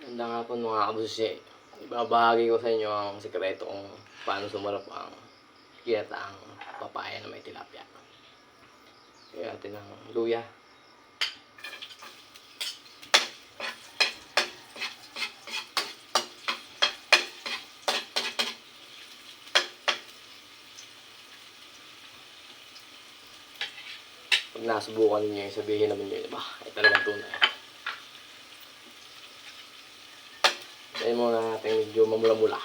Ganda nga po mga kabusi. Ibabahagi ko sa inyo ang sikreto kung paano sumarap ang ginataang papaya na may tilapia. Kaya natin ng luya. Pag nasubukan ninyo, sabihin naman nyo, diba? Ay talagang tunay. Tayo muna natin medyo mamula-mula.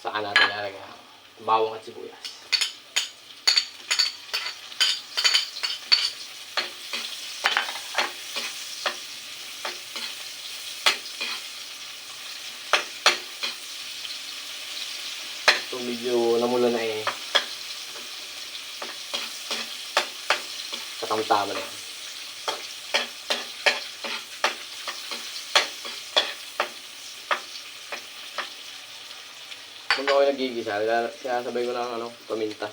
Saan natin lalagay ang bawang at sibuyas. So medyo namula na katamtama na yan. Kung ako nagigisa, sinasabay ko ng paminta.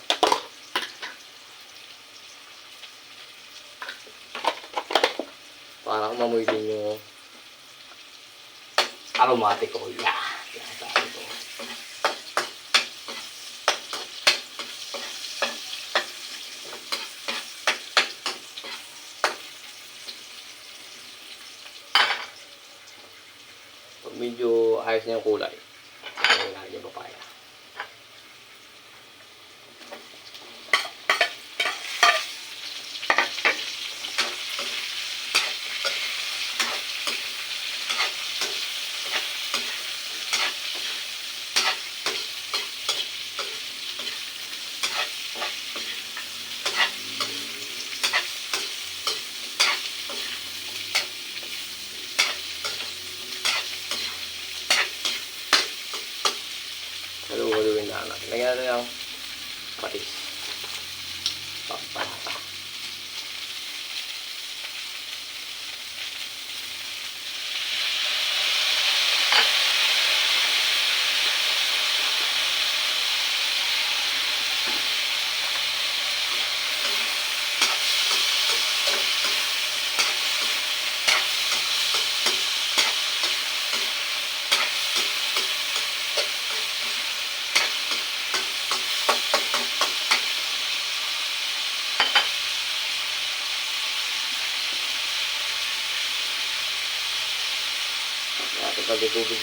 Para umamoy din yung aromatic oil. Sinasabi ko. Pag medyo ayos na yung kulay, nalagyan yung papaya. Haluin na natin. Lagyan natin ng patis. Pampalata. Natin pag tubig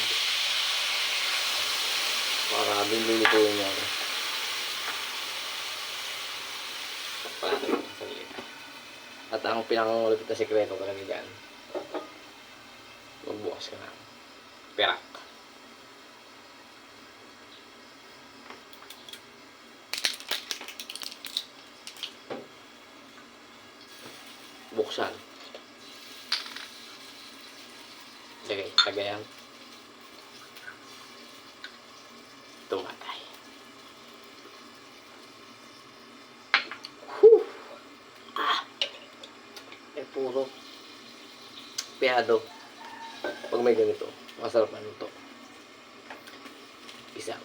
para lulutuin niya. At ang pinakamalupit na sekreto talaga dyan, magbukas ka ng perak. Buksan. Sige, tagayan. Tumatay. Puro piyado. Pag may ganito, masarap na luto. Isa.